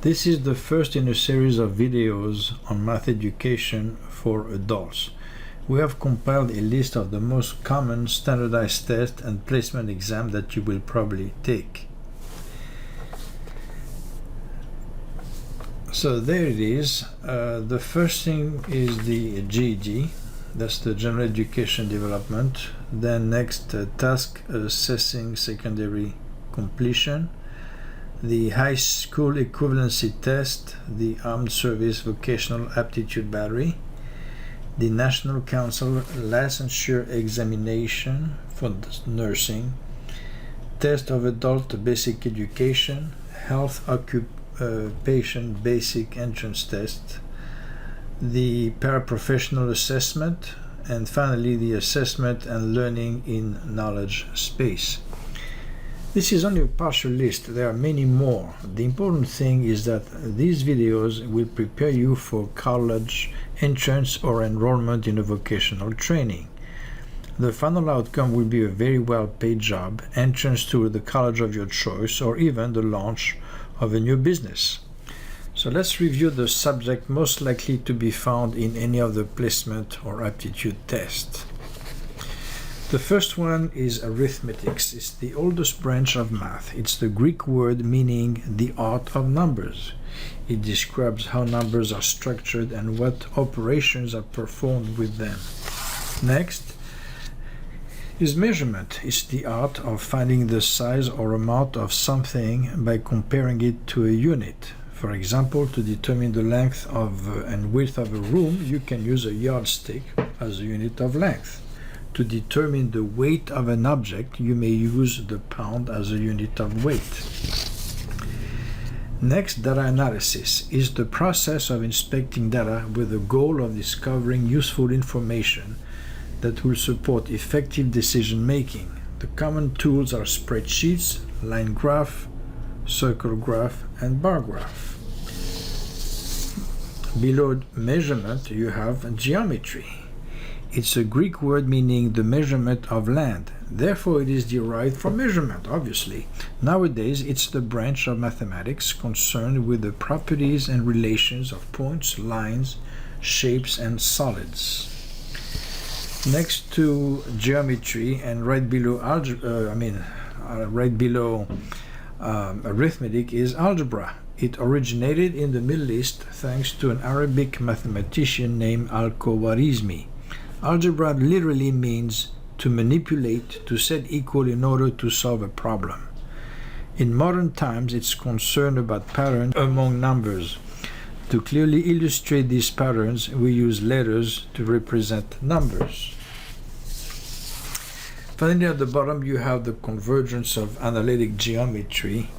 This is the first in a series of videos on math education for adults. We have compiled a list of the most common standardized tests and placement exams that you will probably take. So there it is. The first thing is the GED, that's the General Education Development. Then next, Task Assessing Secondary Completion, the High School Equivalency Test, the Armed Service Vocational Aptitude Battery, the National Council Licensure Examination for Nursing, Test of Adult Basic Education, Health Occupation Basic Entrance Test, the Paraprofessional Assessment, and finally the Assessment and Learning in Knowledge Space. This is only a partial list. There are many more. The important thing is that these videos will prepare you for college entrance or enrollment in a vocational training. The final outcome will be a very well-paid job, entrance to the college of your choice, or even the launch of a new business. So let's review the subject most likely to be found in any of the placement or aptitude tests. The first one is arithmetics. It's the oldest branch of math. It's the Greek word meaning the art of numbers. It describes how numbers are structured and what operations are performed with them. Next is measurement. It's the art of finding the size or amount of something by comparing it to a unit. For example, to determine the length and width of a room, you can use a yardstick as a unit of length. To determine the weight of an object, you may use the pound as a unit of weight. Next, data analysis is the process of inspecting data with the goal of discovering useful information that will support effective decision making. The common tools are spreadsheets, line graph, circle graph, and bar graph. Below measurement, you have geometry. It's a Greek word meaning the measurement of land. Therefore, it is derived from measurement, obviously. Nowadays, it's the branch of mathematics concerned with the properties and relations of points, lines, shapes, and solids. Next to geometry and right below arithmetic is algebra. It originated in the Middle East thanks to an Arabic mathematician named Al-Khwarizmi. Algebra literally means to manipulate, to set equal in order to solve a problem. In modern times, it's concerned about patterns among numbers. To clearly illustrate these patterns, we use letters to represent numbers. Finally, at the bottom, you have the convergence of analytic geometry.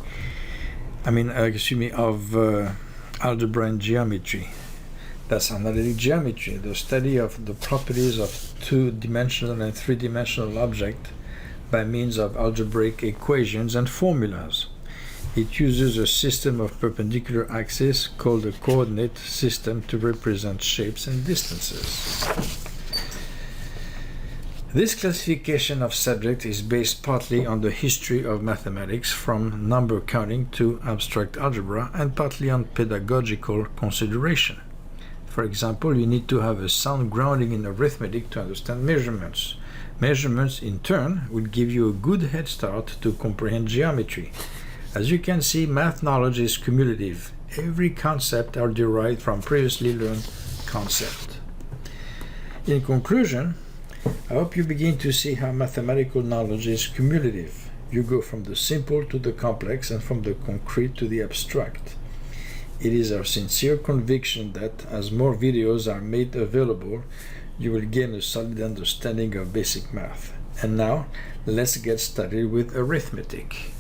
Algebra and geometry. That's analytic geometry, the study of the properties of two-dimensional and three-dimensional objects by means of algebraic equations and formulas. It uses a system of perpendicular axes called a coordinate system to represent shapes and distances. This classification of subjects is based partly on the history of mathematics from number counting to abstract algebra and partly on pedagogical consideration. For example, you need to have a sound grounding in arithmetic to understand measurements. Measurements, in turn, will give you a good head start to comprehend geometry. As you can see, math knowledge is cumulative. Every concept are derived from previously learned concept. In conclusion, I hope you begin to see how mathematical knowledge is cumulative. You go from the simple to the complex and from the concrete to the abstract. It is our sincere conviction that as more videos are made available, you will gain a solid understanding of basic math. And now, let's get started with arithmetic.